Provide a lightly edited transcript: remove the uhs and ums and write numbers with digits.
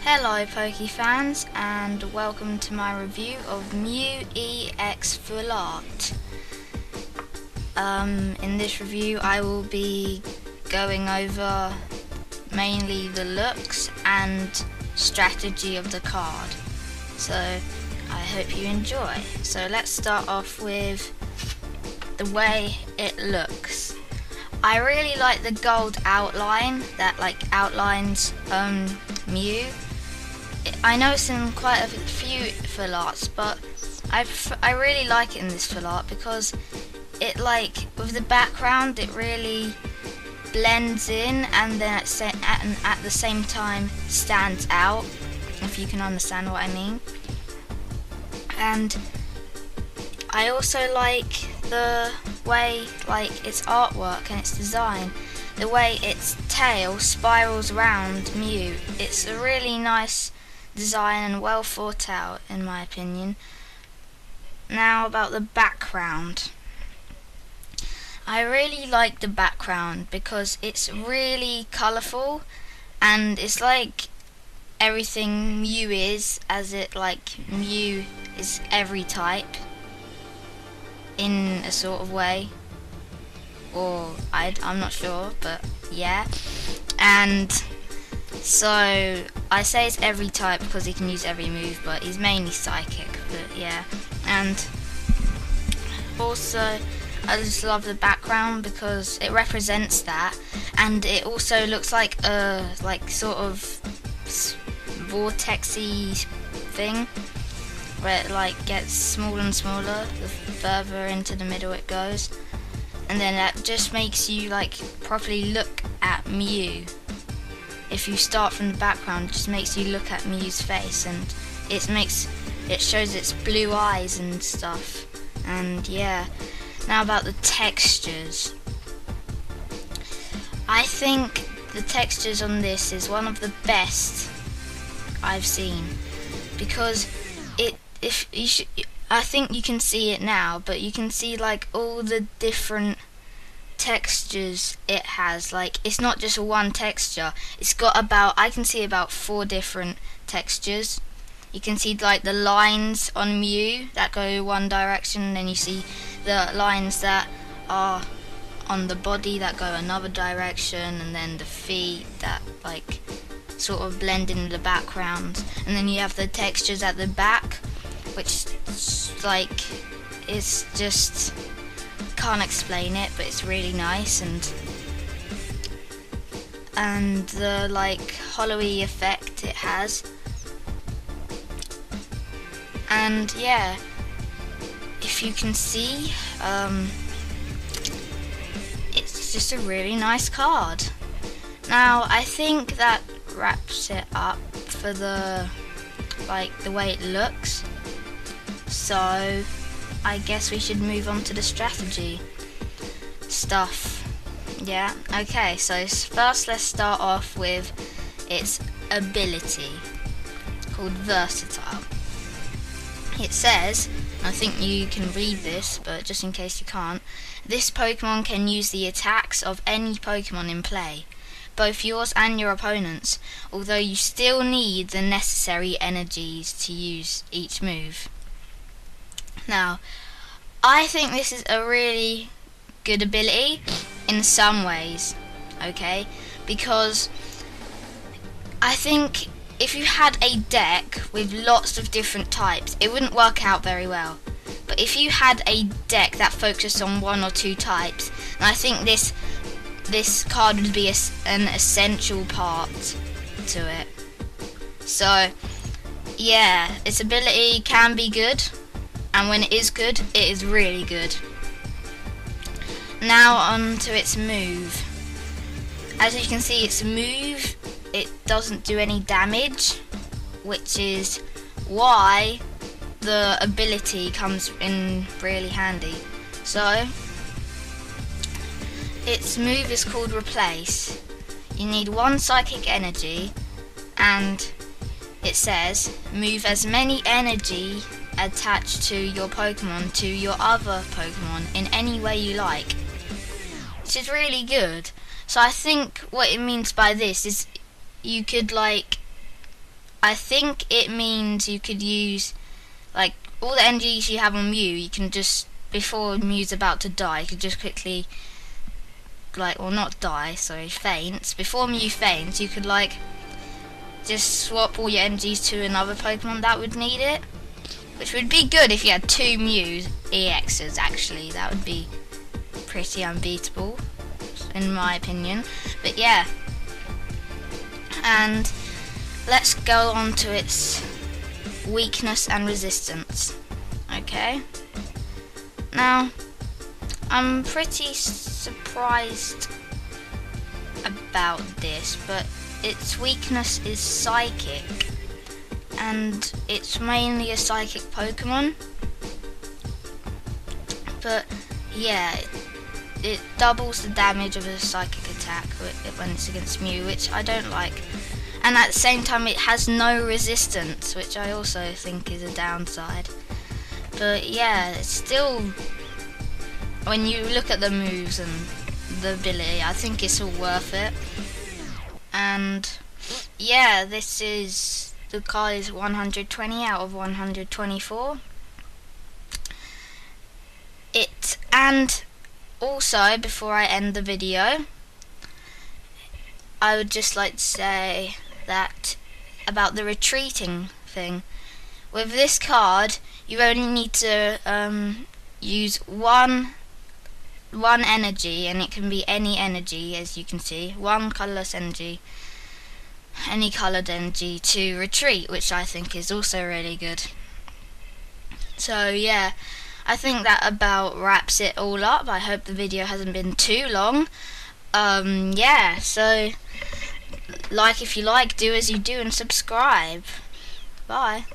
Hello Poke fans, and welcome to my review of MEW EX Full Art. In this review I will be going over mainly the looks and strategy of the card, so I hope you enjoy. So let's start off with the way it looks. I really like the gold outline that outlines MEW. I know it's in quite a few full arts, but I really like it in this full art because it with the background it really blends in and then at the same time stands out, if you can understand what I mean. And I also like the way its artwork and its design, the way its tail spirals around MEW. It's a really nice design and well thought out in my opinion. Now about the background. I really like the background because it's really colourful and it's like everything MEW is, as MEW is every type in a sort of way, or I'm not sure, but yeah. And so I say it's every type because he can use every move, but he's mainly psychic, but yeah. And also I just love the background because it represents that, and it also looks like a sort of vortexy thing where it gets smaller and smaller the further into the middle it goes, and then that just makes you properly look at MEW. If you start from the background, it just makes you look at MEW's face, and it shows its blue eyes and stuff. And yeah, now about the textures. I think the textures on this is one of the best I've seen, because I think you can see it now, but you can see all the different textures it has. It's not just one texture, it's got I can see about 4 different textures. You can see the lines on MEW that go one direction, and then you see the lines that are on the body that go another direction, and then the feet that sort of blend in the background, and then you have the textures at the back, which it's just, can't explain it, but it's really nice, and the hollowy effect it has. And yeah, if you can see, it's just a really nice card. Now I think that wraps it up for the way it looks, so I guess we should move on to the strategy stuff. Yeah, okay, so first let's start off with its ability called Versatile. It says, I think you can read this, but just in case you can't, this Pokemon can use the attacks of any Pokemon in play, both yours and your opponent's, although you still need the necessary energies to use each move. Now, I think this is a really good ability in some ways, okay? Because I think if you had a deck with lots of different types, it wouldn't work out very well. But if you had a deck that focused on 1 or 2 types, then I think this card would be an essential part to it. So yeah, its ability can be good, and when it is good, it is really good. Now on to its move. As you can see, its move, it doesn't do any damage, which is why the ability comes in really handy. So its move is called Replace. You need 1 psychic energy, and it says move as many energy attached to your Pokemon to your other Pokemon in any way you like, which is really good. So I think what it means by this is you could I think it means you could use, like, all the energies you have on MEW, you can just, before MEW's about to die, you could just quickly, like, or not die, sorry, faints. Before MEW faints, you could, like, just swap all your energies to another Pokemon that would need it. Which would be good if you had 2 MEW EXs, actually. That would be pretty unbeatable, in my opinion. But yeah. And let's go on to its weakness and resistance. Okay. Now, I'm pretty surprised about this, but its weakness is Psychic, and it's mainly a Psychic Pokemon. But yeah, it doubles the damage of a Psychic attack when it's against MEW, which I don't like. And at the same time, it has no resistance, which I also think is a downside. But yeah, it's still, when you look at the moves and the ability, I think it's all worth it. And yeah, the card is 120 out of 124. And also, before I end the video, I would just like to say that about the retreating thing. With this card, you only need to use one energy, and it can be any energy, as you can see, one colourless energy, any coloured energy, to retreat, which I think is also really good. So yeah, I think that about wraps it all up. I hope the video hasn't been too long. Yeah, so like if you like, do as you do, and subscribe. Bye.